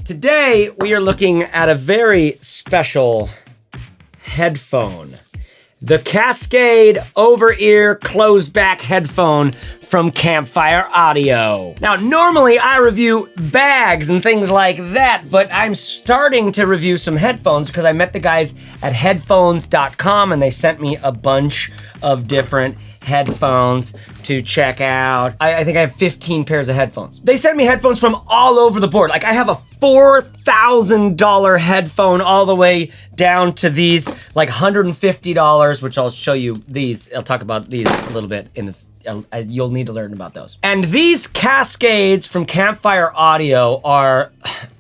Today, we are looking at a very special headphone. The Cascade over-ear closed-back headphone from Campfire Audio. Now, normally I review bags and things like that, but I'm starting to review some headphones because I met the guys at headphones.com and they sent me a bunch of different headphones to check out. I think I have 15 pairs of headphones. They sent me headphones from all over the board. Like I have a $4,000 headphone all the way down to these like $150, which I'll show you these. I'll talk about these a little bit in the you'll need to learn about those. And these Cascades from Campfire Audio are,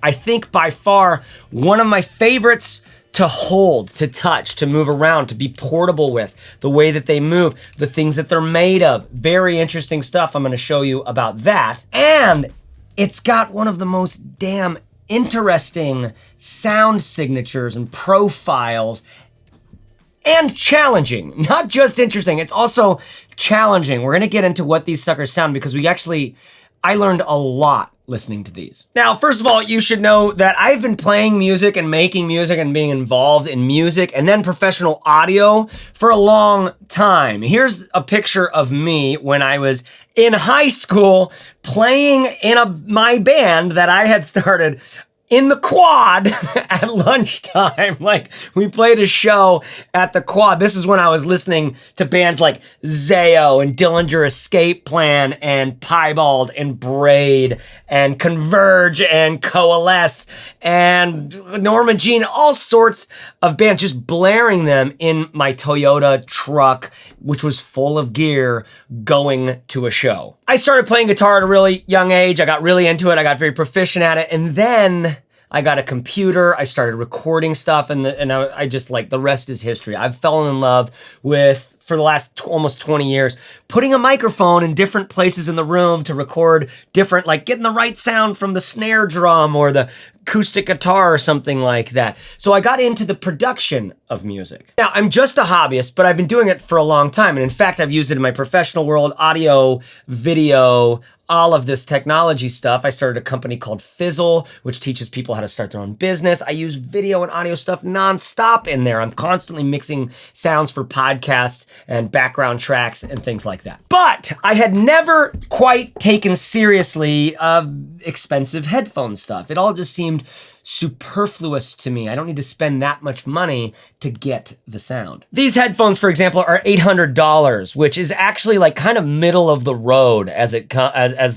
I think by far, one of my favorites to hold, to touch, to move around, to be portable with, the way that they move, the things that they're made of. Very interesting stuff. I'm gonna show you about that. And it's got one of the most damn interesting sound signatures and profiles, and challenging. Not just interesting, it's also challenging. We're gonna get into what these suckers sound because I learned a lot listening to these. Now, first of all, you should know that I've been playing music and making music and being involved in music and then professional audio for a long time. Here's a picture of me when I was in high school playing in my band that I had started in the quad at lunchtime. Like we played a show at the quad. This is when I was listening to bands like Zayo and Dillinger Escape Plan and Piebald and Braid and Converge and Coalesce and Norma Jean, all sorts of bands, just blaring them in my Toyota truck, which was full of gear going to a show. I started playing guitar at a really young age. I got really into it. I got very proficient at it. And then I got a computer. I started recording stuff and I just like, the rest is history. I've fallen in love with, for the last almost 20 years, putting a microphone in different places in the room to record different, like getting the right sound from the snare drum or the acoustic guitar or something like that. So I got into the production of music. Now, I'm just a hobbyist, but I've been doing it for a long time. And in fact, I've used it in my professional world, audio, video, all of this technology stuff. I started a company called Fizzle, which teaches people how to start their own business. I use video and audio stuff nonstop in there. I'm constantly mixing sounds for podcasts and background tracks and things like that. But I had never quite taken seriously expensive headphone stuff. It all just seemed superfluous to me. I don't need to spend that much money to get the sound. These headphones, for example, are $800, which is actually like kind of middle of the road as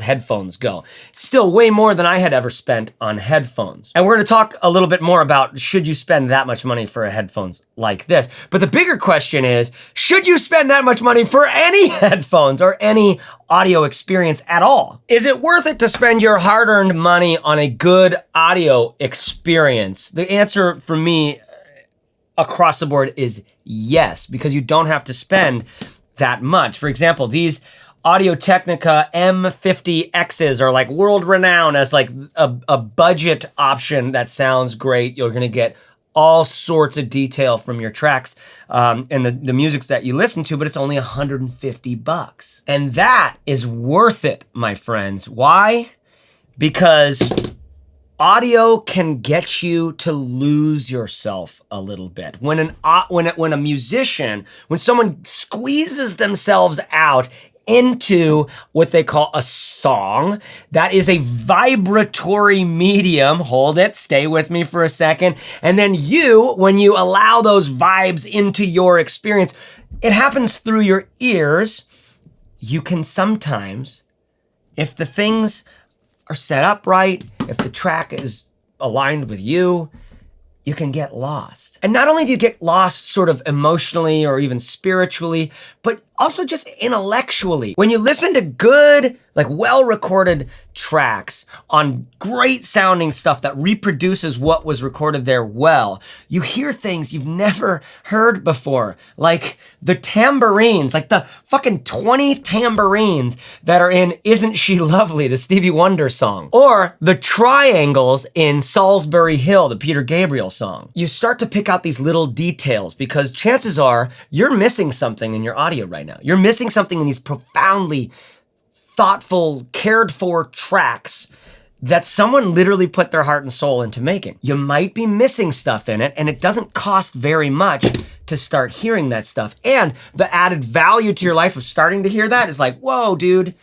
headphones go. It's still way more than I had ever spent on headphones. And we're gonna talk a little bit more about should you spend that much money for headphones like this? But the bigger question is, should you spend that much money for any headphones or any audio experience at all? Is it worth it to spend your hard-earned money on a good audio experience? The answer for me across the board is yes, because you don't have to spend that much. For example, these Audio-Technica M50Xs are like world-renowned as like a budget option that sounds great. You're gonna get all sorts of detail from your tracks and the musics that you listen to, but it's only $150. And that is worth it, my friends. Why? Because audio can get you to lose yourself a little bit. When a musician, when someone squeezes themselves out into what they call a song, that is a vibratory medium. Hold it, stay with me for a second. And then when you allow those vibes into your experience, it happens through your ears. You can sometimes, if the things are set up right, if the track is aligned with you, you can get lost. And not only do you get lost sort of emotionally or even spiritually, but also just intellectually. When you listen to good, like well-recorded tracks on great sounding stuff that reproduces what was recorded there well, you hear things you've never heard before, like the tambourines, like the fucking 20 tambourines that are in Isn't She Lovely, the Stevie Wonder song, or the triangles in Solsbury Hill, the Peter Gabriel song. You start to pick out these little details because chances are you're missing something in your audio right now. You're missing something in these profoundly thoughtful, cared for tracks that someone literally put their heart and soul into making. You might be missing stuff in it, and it doesn't cost very much to start hearing that stuff. And the added value to your life of starting to hear that is like, whoa, dude,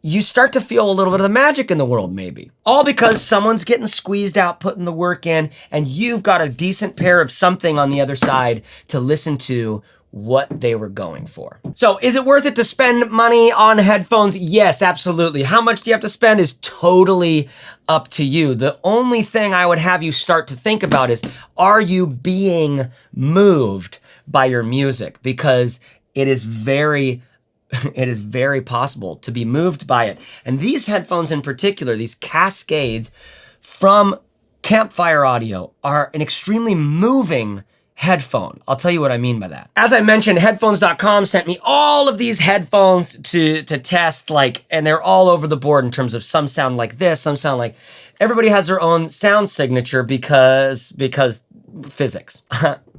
you start to feel a little bit of the magic in the world, maybe. All because someone's getting squeezed out, putting the work in, and you've got a decent pair of something on the other side to listen to what they were going for. So is it worth it to spend money on headphones? Yes, absolutely. How much do you have to spend is totally up to you. The only thing I would have you start to think about is, are you being moved by your music? Because it is very possible to be moved by it. And these headphones in particular, these Cascades from Campfire Audio, are an extremely moving headphone. I'll tell you what I mean by that. As I mentioned, headphones.com sent me all of these headphones to test, and they're all over the board in terms of some sound like this, some sound like, everybody has their own sound signature because physics.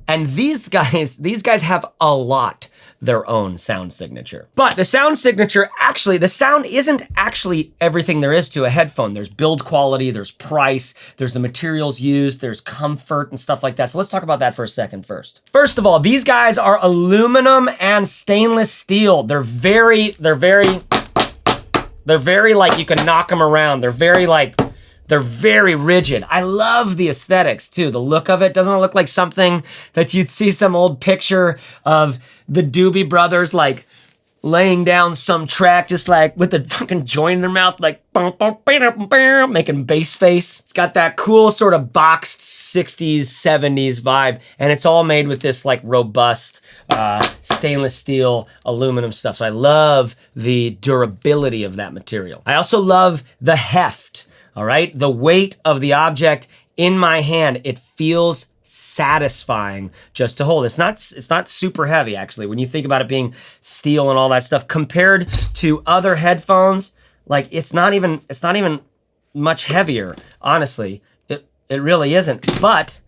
And these guys have a lot their own sound signature. But the sound signature, the sound isn't actually everything there is to a headphone. There's build quality, there's price, there's the materials used, there's comfort and stuff like that. So let's talk about that for a second first. First of all, these guys are aluminum and stainless steel. They're very like, you can knock them around. They're very rigid. I love the aesthetics too. The look of it, doesn't it look like something that you'd see some old picture of the Doobie Brothers laying down some track, just with the fucking joint in their mouth, making bass face. It's got that cool sort of boxed 60s, 70s vibe, and it's all made with this robust stainless steel aluminum stuff. So I love the durability of that material. I also love the heft. All right, the weight of the object in my hand, it feels satisfying just to hold. It's not super heavy, actually, when you think about it being steel and all that stuff. Compared to other headphones, it's not even much heavier, honestly. It really isn't. But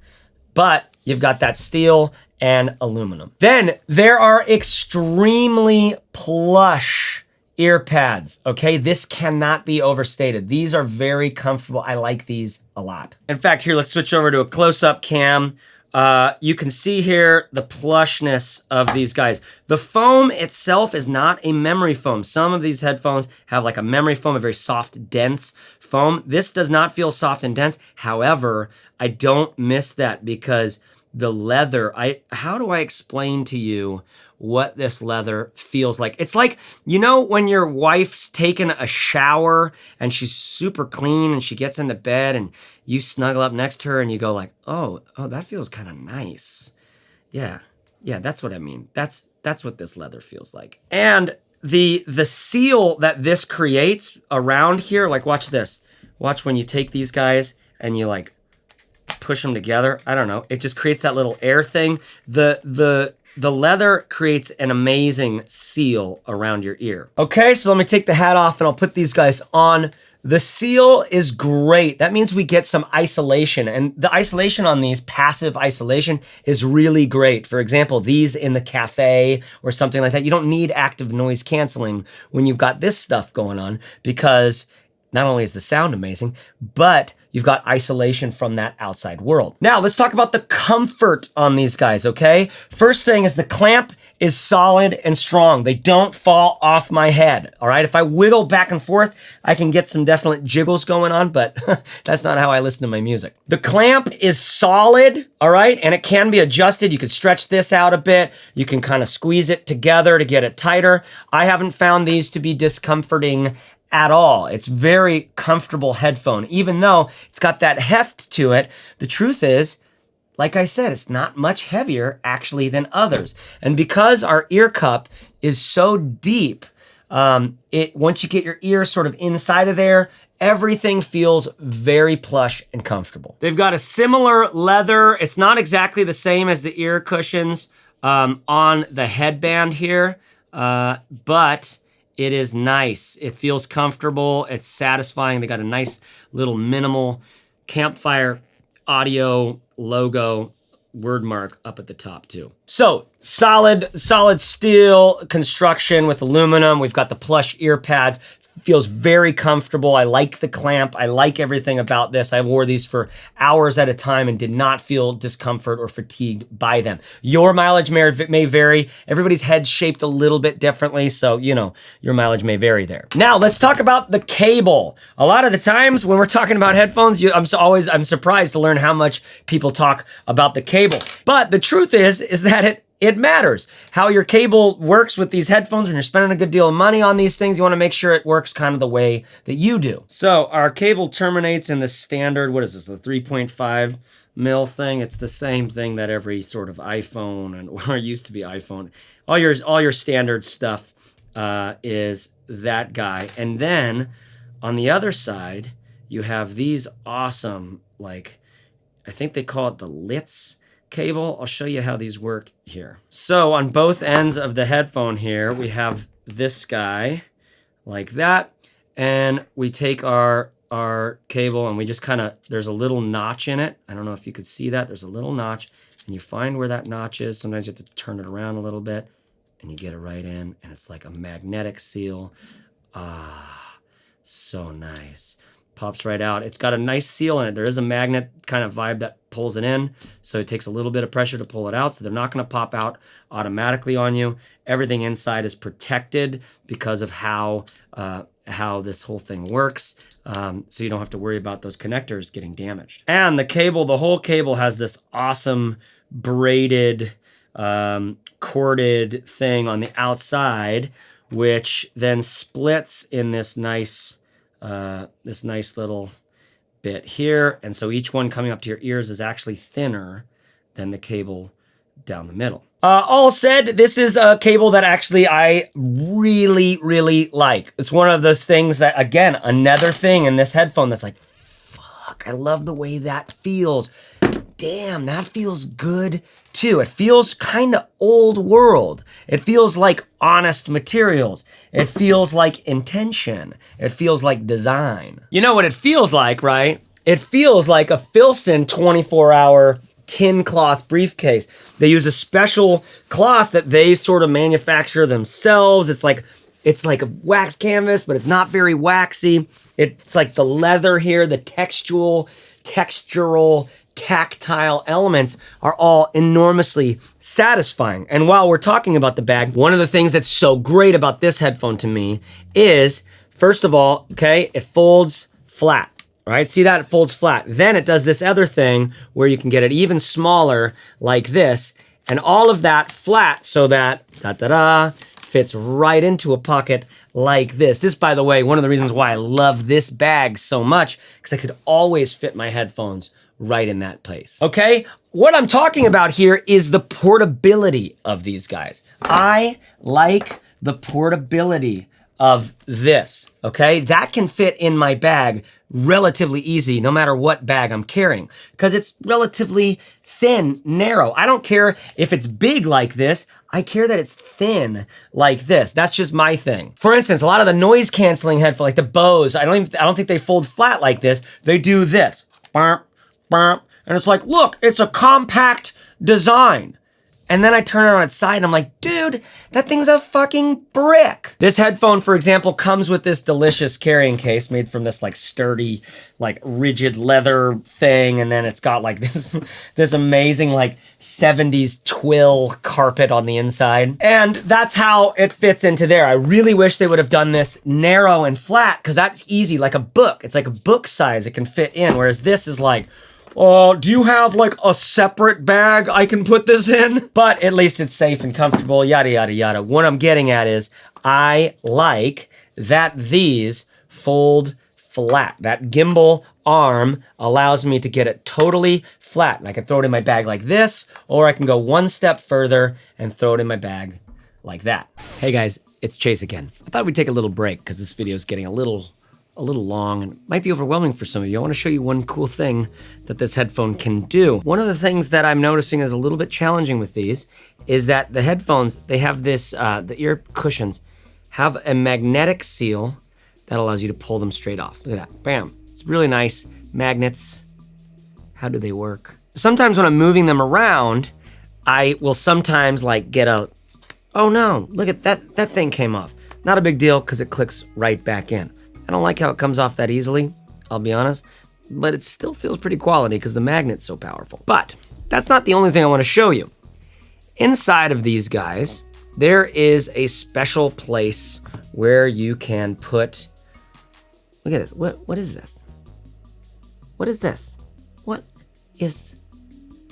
you've got that steel and aluminum. Then there are extremely plush ear pads, okay? This cannot be overstated. These are very comfortable. I like these a lot. In fact, here, let's switch over to a close-up cam. You can see here the plushness of these guys. The foam itself is not a memory foam. Some of these headphones have a memory foam, a very soft, dense foam. This does not feel soft and dense. However, I don't miss that because the leather, how do I explain to you what this leather feels like? It's like, when your wife's taken a shower and she's super clean and she gets into bed and you snuggle up next to her and you go oh, that feels kind of nice. Yeah, that's what I mean. That's what this leather feels like. And the seal that this creates around here, watch this. Watch when you take these guys and you push them together. I don't know. It just creates that little air thing. The leather creates an amazing seal around your ear. Okay, so let me take the hat off and I'll put these guys on. The seal is great. That means we get some isolation, and the isolation on these, passive isolation, is really great. For example, these in the cafe or something like that, you don't need active noise canceling when you've got this stuff going on, because not only is the sound amazing, but you've got isolation from that outside world. Now, let's talk about the comfort on these guys, okay? First thing is the clamp is solid and strong. They don't fall off my head, all right? If I wiggle back and forth, I can get some definite jiggles going on, but that's not how I listen to my music. The clamp is solid, all right? And it can be adjusted. You can stretch this out a bit. You can kind of squeeze it together to get it tighter. I haven't found these to be discomforting at all. It's very comfortable headphone, even though it's got that heft to it. The truth is, like I said, it's not much heavier actually than others. And because our ear cup is so deep, once you get your ear sort of inside of there, everything feels very plush and comfortable. They've got a similar leather. It's not exactly the same as the ear cushions on the headband here, but it is nice. It feels comfortable. It's satisfying. They got a nice little minimal Campfire Audio logo word mark up at the top too. So solid steel construction with aluminum. We've got the plush ear pads. feels very comfortable. I like the clamp. I like everything about this. I wore these for hours at a time and did not feel discomfort or fatigued by them. Your mileage may vary. Everybody's head's shaped a little bit differently, so, you know, your mileage may vary there. Now, let's talk about the cable. A lot of the times when we're talking about headphones, I'm surprised to learn how much people talk about the cable. But the truth is that it matters. How your cable works with these headphones when you're spending a good deal of money on these things, you wanna make sure it works kind of the way that you do. So our cable terminates in the standard, what is this, the 3.5 mil thing? It's the same thing that every sort of iPhone, or used to be iPhone, all your standard stuff is that guy. And then on the other side, you have these awesome, like, I think they call it the Lynks cable. I'll show you how these work here. So on both ends of the headphone here, we have this guy like that. And we take our cable and we just kind of, there's a little notch in it. I don't know if you could see that. There's a little notch and you find where that notch is. Sometimes you have to turn it around a little bit and you get it right in and it's like a magnetic seal. Ah, so nice. Pops right out. It's got a nice seal in it. There is a magnet kind of vibe that pulls it in, so it takes a little bit of pressure to pull it out, so they're not going to pop out automatically on you. Everything inside is protected because of how this whole thing works, so you don't have to worry about those connectors getting damaged. And the whole cable has this awesome braided, corded thing on the outside, which then splits in this nice little bit here. And so each one coming up to your ears is actually thinner than the cable down the middle. All said, this is a cable that actually I really, really like. It's one of those things that, again, another thing in this headphone that's like, fuck, I love the way that feels. Damn, that feels good too. It feels kind of old world. It feels like honest materials. It feels like intention. It feels like design. You know what it feels like, right? It feels like a Filson 24-hour tin cloth briefcase. They use a special cloth that they sort of manufacture themselves. It's like a wax canvas, but it's not very waxy. It's like the leather here, the textural, tactile elements are all enormously satisfying. And while we're talking about the bag, one of the things that's so great about this headphone to me is, first of all, okay, it folds flat, right? See that? It folds flat. Then it does this other thing where you can get it even smaller like this, and all of that flat so that, fits right into a pocket like this. This, by the way, one of the reasons why I love this bag so much, because I could always fit my headphones right in that place. Okay, what I'm talking about here is the portability of these guys. I like the portability of this, okay? That can fit in my bag relatively easy no matter what bag I'm carrying because it's relatively thin, narrow. I don't care if it's big like this. I care that it's thin like this. That's just my thing. For instance, a lot of the noise canceling headphones, like the Bose, I don't think they fold flat like this. They do this. And it's like, look, it's a compact design. And then I turn it on its side and I'm like, dude, that thing's a fucking brick. This headphone, for example, comes with this delicious carrying case made from this like sturdy, like rigid leather thing. And then it's got like this amazing like 70s twill carpet on the inside. And that's how it fits into there. I really wish they would have done this narrow and flat because that's easy, like a book. It's like a book size it can fit in. Whereas this is like, do you have like a separate bag I can put this in? But at least it's safe and comfortable, yada, yada, yada. What I'm getting at is I like that these fold flat. That gimbal arm allows me to get it totally flat. And I can throw it in my bag like this, or I can go one step further and throw it in my bag like that. Hey guys, it's Chase again. I thought we'd take a little break because this video is getting a little long and might be overwhelming for some of you. I want to show you one cool thing that this headphone can do. One of the things that I'm noticing is a little bit challenging with these is that the headphones, they have this, the ear cushions have a magnetic seal that allows you to pull them straight off. Look at that, bam. It's really nice. Magnets, how do they work? Sometimes when I'm moving them around, I will sometimes like get a, oh no, look at that thing came off. not a big deal because it clicks right back in. I don't like how it comes off that easily, I'll be honest, but it still feels pretty quality because the magnet's so powerful. But that's not the only thing I want to show you. Inside of these guys, there is a special place where you can put, look at this, what is this? What is this? What is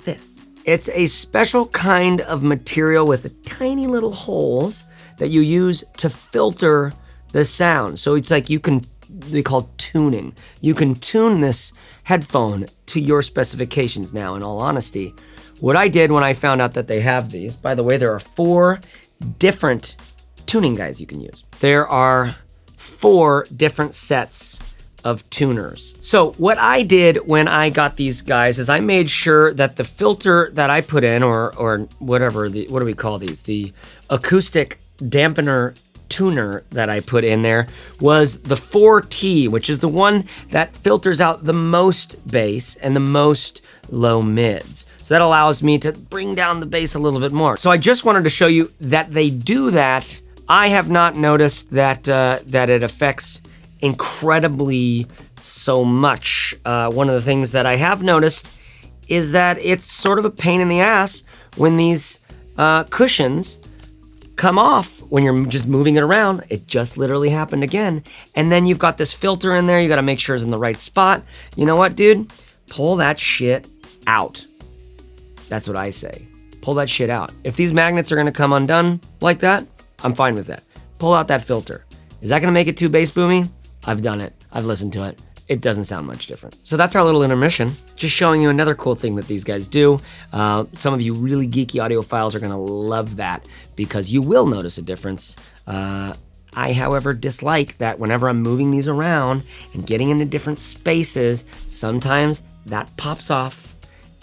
this? It's a special kind of material with tiny little holes that you use to filter the sound. So it's like they call tuning. You can tune this headphone to your specifications now, in all honesty. What I did when I found out that they have these, by the way, there are 4 different tuning guides you can use. There are 4 different sets of tuners. So what I did when I got these guys is I made sure that the filter that I put in, or whatever, what do we call these? The acoustic dampener tuner that I put in there was the 4T, which is the one that filters out the most bass and the most low mids. So that allows me to bring down the bass a little bit more. So I just wanted to show you that they do that. I have not noticed that it affects incredibly so much. One of the things that I have noticed is that it's sort of a pain in the ass when these cushions come off when you're just moving it around. It just literally happened again. And then you've got this filter in there. You got to make sure it's in the right spot. You know what, dude? Pull that shit out. That's what I say. Pull that shit out. If these magnets are going to come undone like that, I'm fine with that. Pull out that filter. Is that going to make it too bass boomy? I've done it. I've listened to it. It doesn't sound much different. So that's our little intermission. Just showing you another cool thing that these guys do. Some of you really geeky audiophiles are gonna love that because you will notice a difference. I, however, dislike that whenever I'm moving these around and getting into different spaces, sometimes that pops off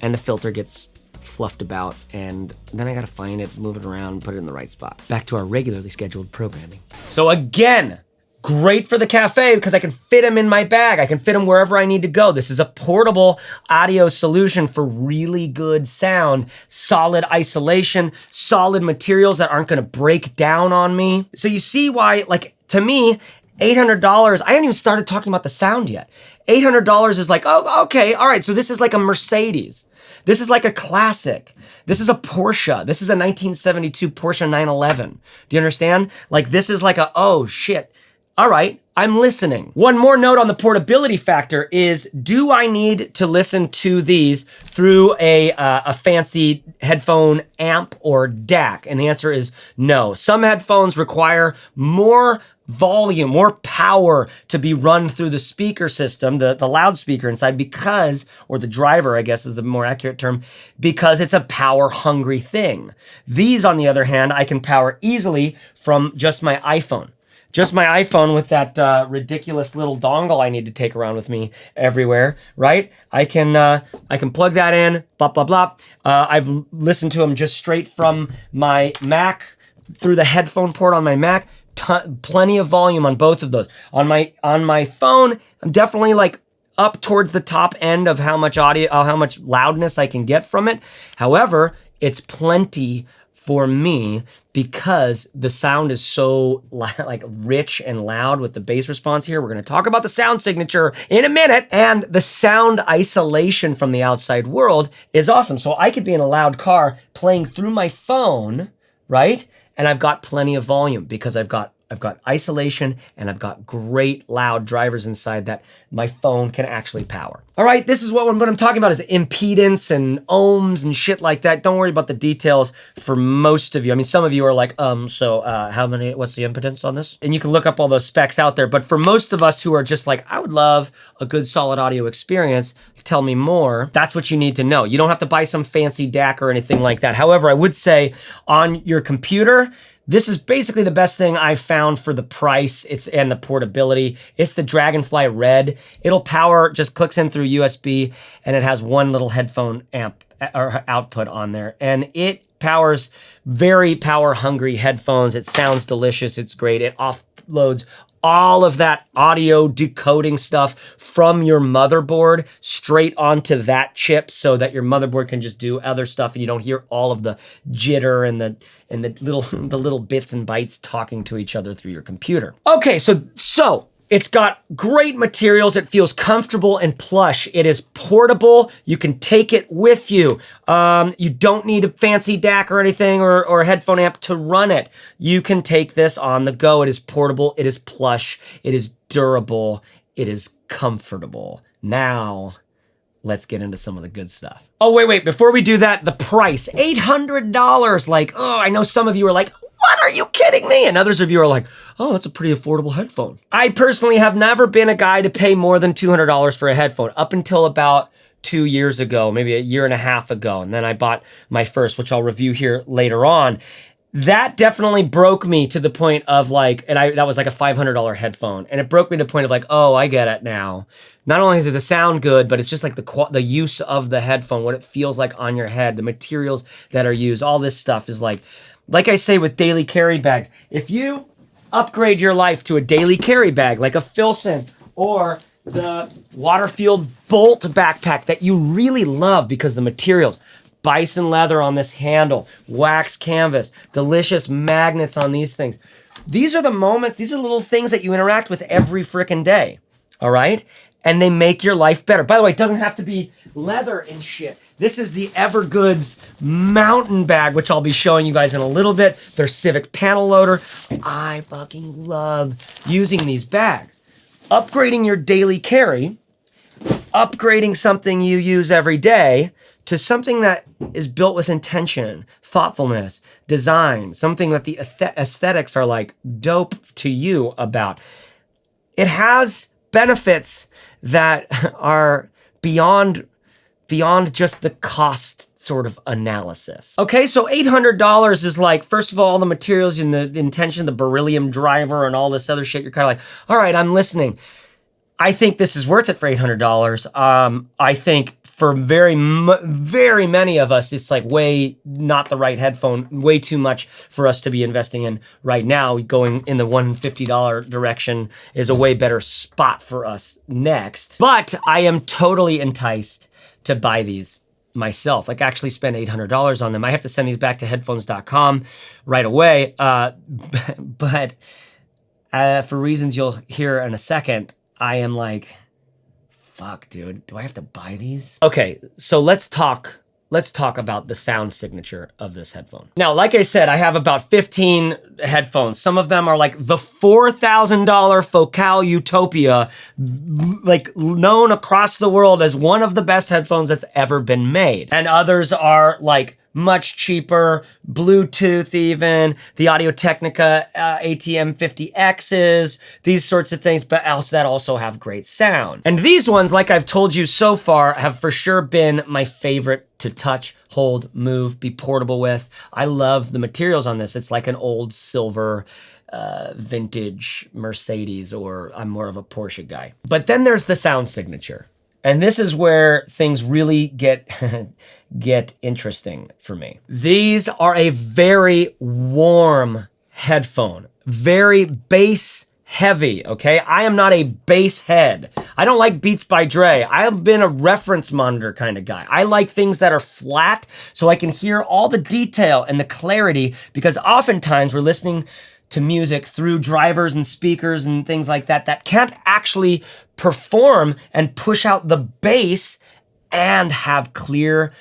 and the filter gets fluffed about, and then I gotta find it, move it around, put it in the right spot. Back to our regularly scheduled programming. So again, great for the cafe because I can fit them in my bag. I can fit them wherever I need to go. This is a portable audio solution for really good sound, solid isolation, solid materials that aren't gonna break down on me. So you see why, like, to me, $800, I haven't even started talking about the sound yet. $800 is like, oh, okay, all right, so this is like a Mercedes. This is like a classic. This is a Porsche. This is a 1972 Porsche 911. Do you understand? Like, this is like a, oh shit. All right, I'm listening. One more note on the portability factor is, do I need to listen to these through a fancy headphone amp or DAC? And the answer is no. Some headphones require more volume, more power to be run through the speaker system, the loudspeaker inside, because, or the driver, I guess is the more accurate term, because it's a power hungry thing. These, on the other hand, I can power easily from just my iPhone. Just my iPhone with that ridiculous little dongle I need to take around with me everywhere, right? I can plug that in, blah, blah, blah. I've listened to them just straight from my Mac through the headphone port on my Mac. Plenty of volume on both of those. On my phone, I'm definitely like up towards the top end of how much audio, how much loudness I can get from it. However, it's plenty for me because the sound is so like rich and loud with the bass response here. We're gonna talk about the sound signature in a minute, and the sound isolation from the outside world is awesome. So I could be in a loud car playing through my phone, right? And I've got plenty of volume because I've got isolation and I've got great loud drivers inside that my phone can actually power. All right, this is what I'm talking about is impedance and ohms and shit like that. Don't worry about the details for most of you. I mean, some of you are like, what's the impedance on this? And you can look up all those specs out there. But for most of us who are just like, I would love a good solid audio experience, tell me more. That's what you need to know. You don't have to buy some fancy DAC or anything like that. However, I would say on your computer, this is basically the best thing I've found for the price and the portability. It's the Dragonfly Red. It'll power, just clicks in through USB, and it has one little headphone amp or output on there. And it powers very power hungry headphones. It sounds delicious. It's great. It offloads all of that audio decoding stuff from your motherboard straight onto that chip so that your motherboard can just do other stuff and you don't hear all of the jitter and the little bits and bytes talking to each other through your computer. Okay, so it's got great materials. It feels comfortable and plush. It is portable. You can take it with you. You don't need a fancy DAC or anything or a headphone amp to run it. You can take this on the go. It is portable. It is plush. It is durable. It is comfortable. Now, let's get into some of the good stuff. Oh, wait. Before we do that, the price, $800. Like, oh, I know some of you are like, what, are you kidding me? And others of you are like, oh, that's a pretty affordable headphone. I personally have never been a guy to pay more than $200 for a headphone up until about 2 years ago, maybe a year and a half ago. And then I bought my first, which I'll review here later on. That definitely broke me to the point of like, that was like a $500 headphone. And it broke me to the point of like, oh, I get it now. Not only does it sound good, but it's just like the use of the headphone, what it feels like on your head, the materials that are used, all this stuff is like I say with daily carry bags, if you upgrade your life to a daily carry bag, like a Filson or the Waterfield Bolt backpack that you really love because the materials, bison leather on this handle, wax canvas, delicious magnets on these things. These are the moments, these are little things that you interact with every frickin' day, all right? And they make your life better. By the way, it doesn't have to be leather and shit. This is the Evergoods mountain bag, which I'll be showing you guys in a little bit. Their Civic panel loader. I fucking love using these bags. Upgrading your daily carry, upgrading something you use every day to something that is built with intention, thoughtfulness, design, something that the aesthetics are like dope to you about. It has benefits that are beyond just the cost sort of analysis. Okay, so $800 is like, first of all the materials and the intention, the Beryllium driver and all this other shit, you're kind of like, all right, I'm listening. I think this is worth it for $800. I think for very many of us, it's like way not the right headphone, way too much for us to be investing in right now. Going in the $150 direction is a way better spot for us next. But I am totally enticed to buy these myself, like actually spend $800 on them. I have to send these back to headphones.com right away. But for reasons you'll hear in a second, I am like, fuck, dude, do I have to buy these? Okay, so let's talk about the sound signature of this headphone. Now, like I said, I have about 15 headphones. Some of them are like the $4,000 Focal Utopia, like known across the world as one of the best headphones that's ever been made. And others are like much cheaper, Bluetooth even, the Audio-Technica ATM 50Xs, these sorts of things, but that also have great sound. And these ones, like I've told you so far, have for sure been my favorite to touch, hold, move, be portable with. I love the materials on this. It's like an old silver vintage Mercedes, or I'm more of a Porsche guy. But then there's the sound signature. And this is where things really get interesting for me. These are a very warm headphone, very bass heavy, okay? I am not a bass head. I don't like Beats by Dre. I have been a reference monitor kind of guy. I like things that are flat so I can hear all the detail and the clarity, because oftentimes we're listening to music through drivers and speakers and things like that that can't actually perform and push out the bass and have clear,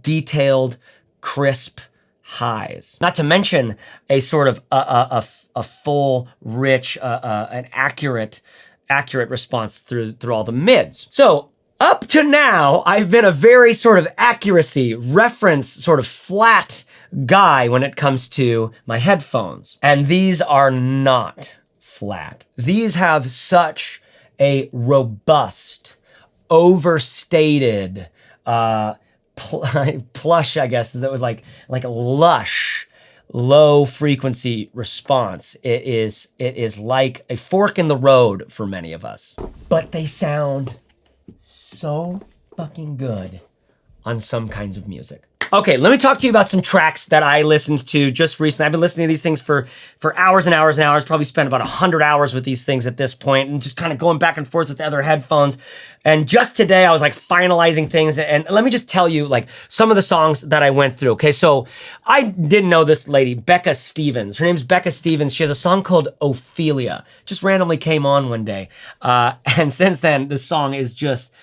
detailed, crisp highs. Not to mention a sort of a full, rich, an accurate response through all the mids. So up to now, I've been a very sort of accuracy, reference, sort of flat guy when it comes to my headphones. And these are not flat. These have such a robust, overstated, plush, I guess, that was like a lush, low frequency response. It is like a fork in the road for many of us. But they sound so fucking good on some kinds of music. Okay, let me talk to you about some tracks that I listened to just recently. I've been listening to these things for hours and hours and hours, probably spent about 100 hours with these things at this point, and just kind of going back and forth with the other headphones. And just today, I was like finalizing things, and let me just tell you like some of the songs that I went through. Okay, so I didn't know this lady, Becca Stevens. Her name's Becca Stevens. She has a song called Ophelia. Just randomly came on one day. And since then, the song is just,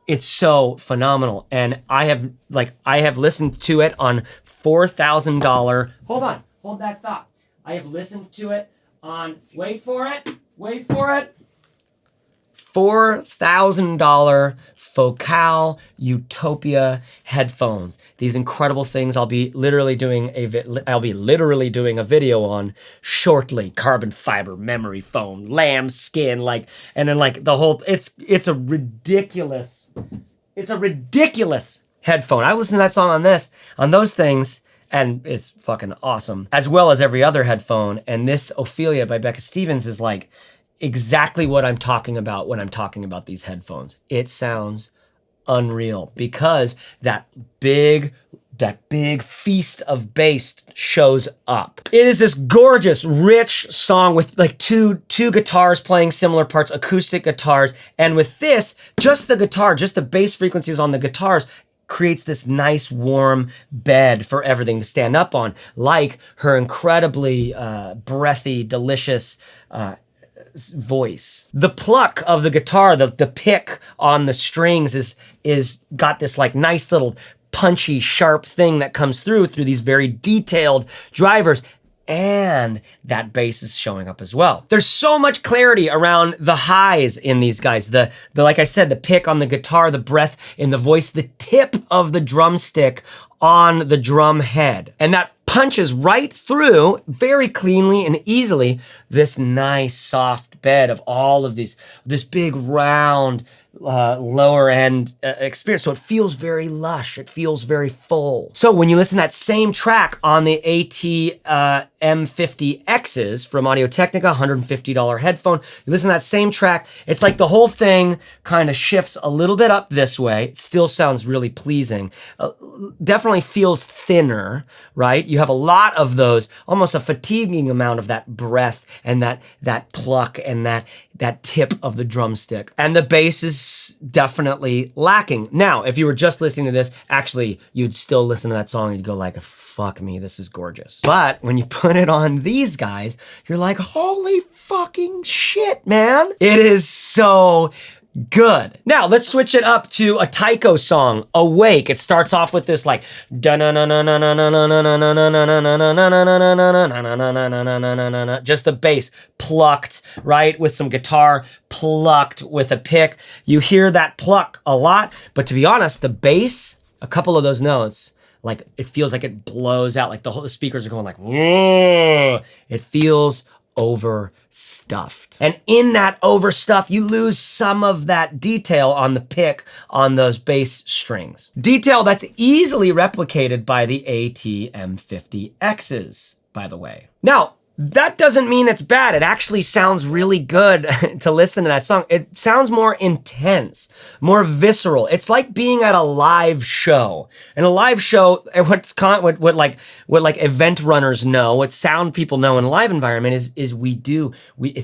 it's so phenomenal. And I have listened to it on $4,000. Hold on, hold that thought. I have listened to it on, wait for it, $4,000 Focal Utopia headphones. These incredible things I'll be literally doing a video on shortly. Carbon fiber, memory foam, lamb skin, and then the whole, it's a ridiculous headphone. I listened to that song on those things, and it's fucking awesome. As well as every other headphone. And this Ophelia by Becca Stevens is like exactly what I'm talking about when I'm talking about these headphones. It sounds unreal because that big feast of bass shows up. It is this gorgeous, rich song with like two guitars playing similar parts, acoustic guitars, and with this, just the guitar, just the bass frequencies on the guitars creates this nice warm bed for everything to stand up on, like her incredibly breathy, delicious voice. The pluck of the guitar, the pick on the strings is got this like nice little punchy, sharp thing that comes through these very detailed drivers, and that bass is showing up as well. There's so much clarity around the highs in these guys. The like I said, the pick on the guitar, the breath in the voice, the tip of the drumstick on the drum head. And that punches right through very cleanly and easily this nice soft bed of all of this big round lower end experience. So it feels very lush. It feels very full. So when you listen to that same track on the M50Xs from Audio-Technica, $150 headphone, you listen to that same track, it's like the whole thing kind of shifts a little bit up this way. It still sounds really pleasing. Definitely feels thinner, right? You have a lot of those, almost a fatiguing amount of that breath and that pluck and that tip of the drumstick. And the bass is definitely lacking. Now, if you were just listening to this, actually, you'd still listen to that song and you'd go like, fuck me, this is gorgeous. But when you put it on these guys, you're like, holy fucking shit, man. It is so good. Now, let's switch it up to a Tycho song, Awake. It starts off with this like just the bass plucked, right? With some guitar plucked with a pick. You hear that pluck a lot, but to be honest, the bass, a couple of those notes, like it feels like it blows out, like the speakers are going like, whoa. It feels overstuffed. And in that overstuff, you lose some of that detail on the pick on those bass strings. Detail that's easily replicated by the AT-M50Xs, by the way. Now, that doesn't mean it's bad. It actually sounds really good to listen to that song. It sounds more intense, more visceral. It's like being at a live show. And a live show, what event runners know, what sound people know in a live environment is it's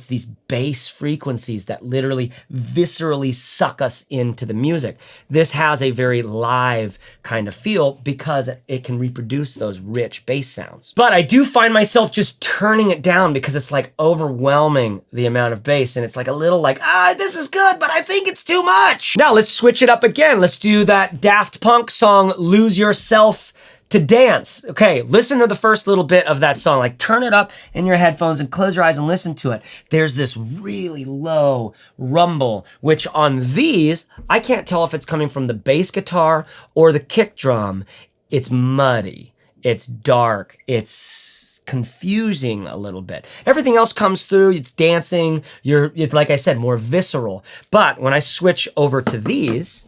these bass frequencies that literally viscerally suck us into the music. This has a very live kind of feel because it can reproduce those rich bass sounds. But I do find myself just turning it down because it's like overwhelming the amount of bass, and it's like a little like, this is good, but I think it's too much. Now let's switch it up again. Let's do that Daft Punk song, Lose Yourself to Dance. Okay, listen to the first little bit of that song. Like turn it up in your headphones and close your eyes and listen to it. There's this really low rumble, which on these, I can't tell if it's coming from the bass guitar or the kick drum. It's muddy, it's dark, it's confusing a little bit. Everything else comes through, it's dancing, it's like I said, more visceral. But when I switch over to these,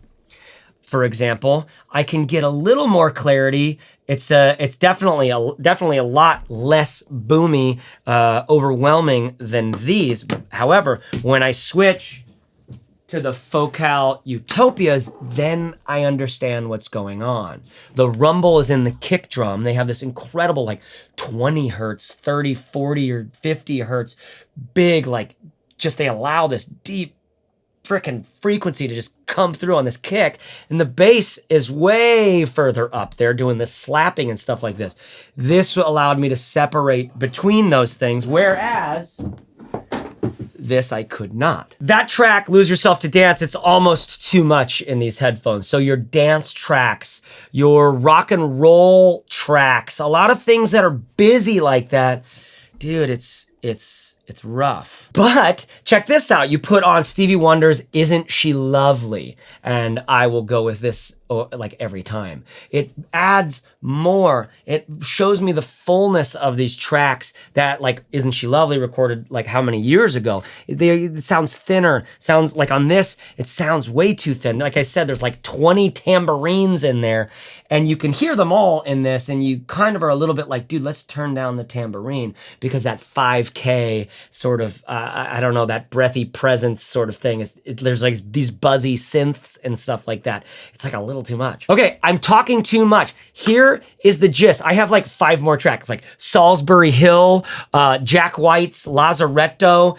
for example, I can get a little more clarity. It's definitely a lot less boomy, overwhelming than these. However, when I switch to the Focal Utopias, then I understand what's going on. The rumble is in the kick drum. They have this incredible like 20 hertz, 30, 40, or 50 hertz, big, like just they allow this deep freaking frequency to just come through on this kick. And the bass is way further up there doing this slapping and stuff like this. This allowed me to separate between those things, whereas this I could not. That track, Lose Yourself to Dance, it's almost too much in these headphones. So your dance tracks, your rock and roll tracks, a lot of things that are busy like that, dude, it's rough. But check this out. You put on Stevie Wonder's Isn't She Lovely? And I will go with this like every time. It adds more. It shows me the fullness of these tracks that like Isn't She Lovely recorded like how many years ago. It sounds thinner. Sounds like on this, it sounds way too thin. Like I said, there's like 20 tambourines in there and you can hear them all in this and you kind of are a little bit like, dude, let's turn down the tambourine because that 5K sort of, I don't know, that breathy presence sort of thing. There's like these buzzy synths and stuff like that. It's like a little too much. Okay, I'm talking too much. Here is the gist. I have like 5 more tracks, like Solsbury Hill, Jack White's Lazaretto.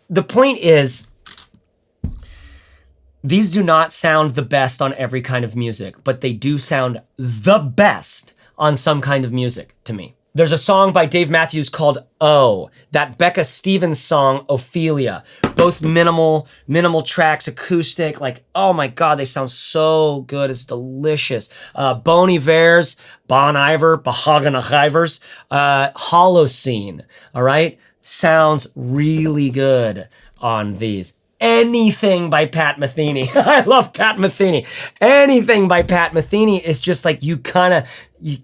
The point is, these do not sound the best on every kind of music, but they do sound the best on some kind of music to me. There's a song by Dave Mathews called Oh, that Becca Stevens song, Ophelia. Both minimal tracks, acoustic, like, oh my God, they sound so good. It's delicious. Bon Iver's, Bon Iver, Iver's, Holocene, all right? Sounds really good on these. Anything by Pat Metheny. I love Pat Metheny. Anything by Pat Metheny is just like you kind of, you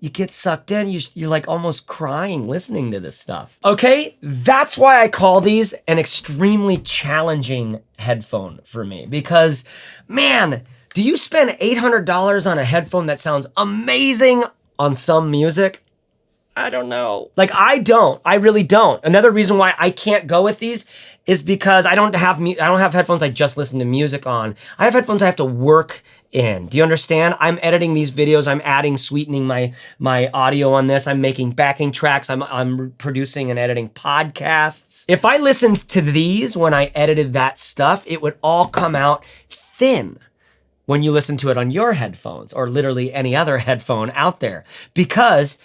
get sucked in. You're like almost crying listening to this stuff. Okay, that's why I call these an extremely challenging headphone for me. Because, man, do you spend $800 on a headphone that sounds amazing on some music? I don't know. Like, I really don't. Another reason why I can't go with these is because I don't have headphones I just listen to music on. I have headphones I have to work in. Do you understand? I'm editing these videos. I'm adding, sweetening my audio on this. I'm making backing tracks. I'm producing and editing podcasts. If I listened to these when I edited that stuff, it would all come out thin when you listen to it on your headphones or literally any other headphone out there, because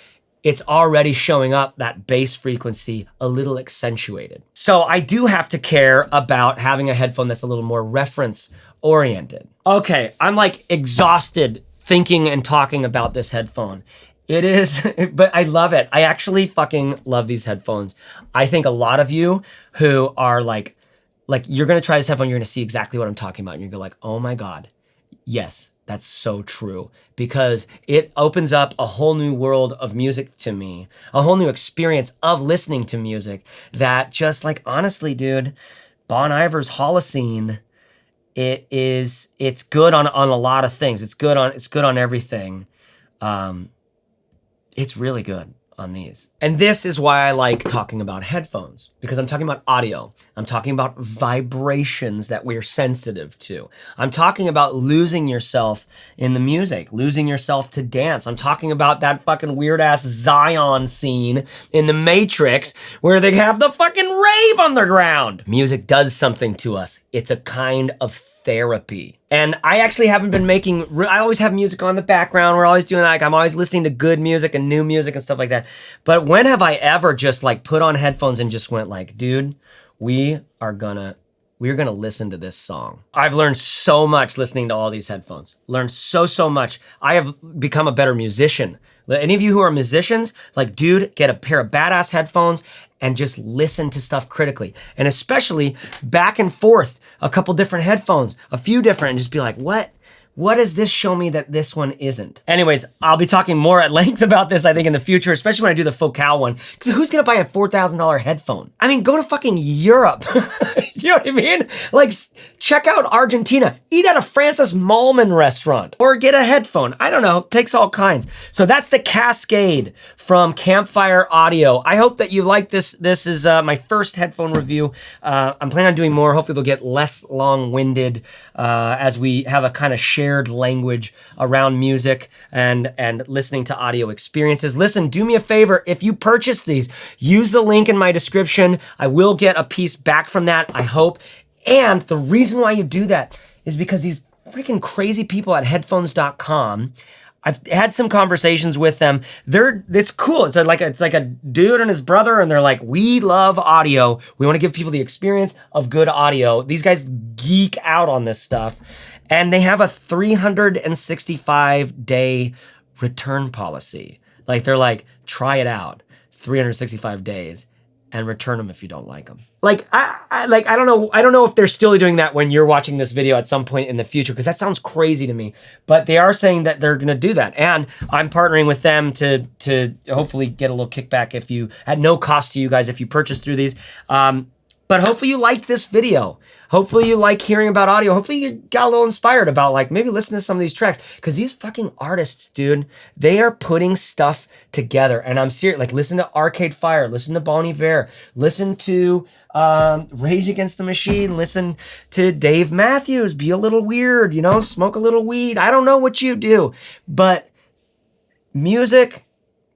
it's already showing up that bass frequency a little accentuated. So I do have to care about having a headphone that's a little more reference oriented. Okay, I'm like exhausted thinking and talking about this headphone. It is, but I love it. I actually fucking love these headphones. I think a lot of you who are like you're gonna try this headphone, you're gonna see exactly what I'm talking about. And you're gonna go like, oh my God, yes. That's so true, because it opens up a whole new world of music to me, a whole new experience of listening to music that just like, honestly, dude, Bon Iver's Holocene, it's good on a lot of things. It's good on everything. It's really good on these. And this is why I like talking about headphones, because I'm talking about audio. I'm talking about vibrations that we're sensitive to. I'm talking about losing yourself in the music, losing yourself to dance. I'm talking about that fucking weird ass Zion scene in The Matrix where they have the fucking rave underground. Music does something to us. It's a kind of therapy. And I actually haven't been I always have music on the background. We're always doing that. Like, I'm always listening to good music and new music and stuff like that. But when have I ever just like put on headphones and just went like, dude, we're gonna listen to this song. I've learned so much listening to all these headphones. Learned so much. I have become a better musician. Any of you who are musicians, like, dude, get a pair of badass headphones and just listen to stuff critically. And especially back and forth, a couple different headphones, a few different, and just be like, what does this show me that this one isn't? Anyways, I'll be talking more at length about this, I think, in the future, especially when I do the Focal one. Because who's gonna buy a $4,000 headphone? I mean, go to fucking Europe. Do you know what I mean? Like, check out Argentina. Eat at a Francis Mallman restaurant or get a headphone. I don't know. Takes all kinds. So that's the Cascade from Campfire Audio. I hope that you like this. This is my first headphone review. I'm planning on doing more. Hopefully they'll get less long-winded as we have a kind of shared language around music and listening to audio experiences. Listen, do me a favor. If you purchase these, use the link in my description. I will get a piece back from that, I hope. And the reason why you do that is because these freaking crazy people at headphones.com, I've had some conversations with them. It's cool. It's like a dude and his brother, and they're like, we love audio. We want to give people the experience of good audio. These guys geek out on this stuff. And they have a 365-day return policy. Like, they're like, try it out, 365 days, and return them if you don't like them. Like, I don't know if they're still doing that when you're watching this video at some point in the future, because that sounds crazy to me. But they are saying that they're gonna do that. And I'm partnering with them to hopefully get a little kickback at no cost to you guys if you purchase through these. But hopefully you liked this video. Hopefully you like hearing about audio. Hopefully you got a little inspired about, like, maybe listen to some of these tracks. Because these fucking artists, dude, they are putting stuff together. And I'm serious. Like, listen to Arcade Fire. Listen to Bon Iver. Listen to Rage Against the Machine. Listen to Dave Mathews. Be a little weird, you know? Smoke a little weed. I don't know what you do. But music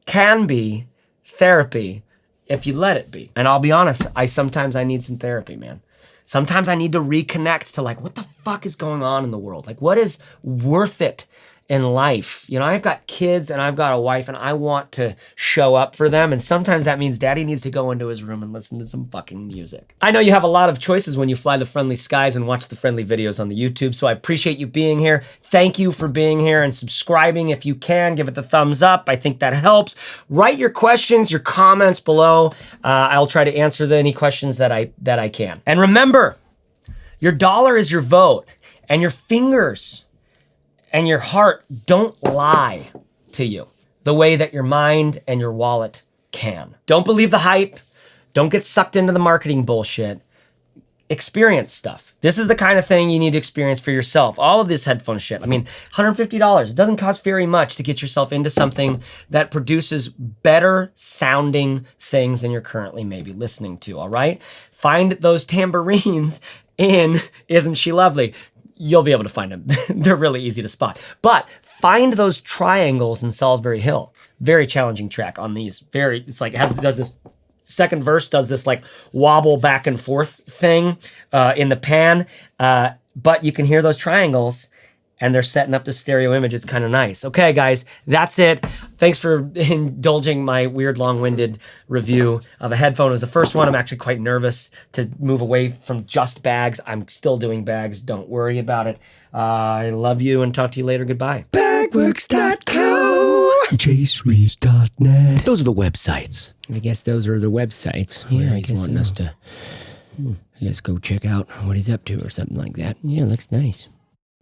can be therapy if you let it be. And I'll be honest, sometimes I need some therapy, man. Sometimes I need to reconnect to, like, what the fuck is going on in the world? Like, what is worth it in life? You know, I've got kids and I've got a wife and I want to show up for them. And sometimes that means daddy needs to go into his room and listen to some fucking music. I know you have a lot of choices when you fly the friendly skies and watch the friendly videos on the YouTube. So I appreciate you being here. Thank you for being here and subscribing. If you can, give it the thumbs up. I think that helps. Write your questions, your comments below. I'll try to answer any questions that I can. And remember, your dollar is your vote, and your fingers and your heart don't lie to you the way that your mind and your wallet can. Don't believe the hype. Don't get sucked into the marketing bullshit. Experience stuff. This is the kind of thing you need to experience for yourself. All of this headphone shit. I mean, $150. It doesn't cost very much to get yourself into something that produces better sounding things than you're currently maybe listening to, all right? Find those tambourines in Isn't She Lovely? You'll be able to find them. They're really easy to spot. But find those triangles in Solsbury Hill. Very challenging track on these. It's like, it does this second verse, does this like wobble back and forth thing in the pan. But you can hear those triangles and they're setting up the stereo image. It's kind of nice. Okay, guys, that's it. Thanks for indulging my weird long-winded review of a headphone. It was the first one. I'm actually quite nervous to move away from just bags. I'm still doing bags. Don't worry about it. I love you and talk to you later. Goodbye. Bagworks.co, jacereeves.net. Those are the websites. I guess those are the websites. Yeah, he's wanting us to, I guess, go check out what he's up to or something like that. Yeah, looks nice.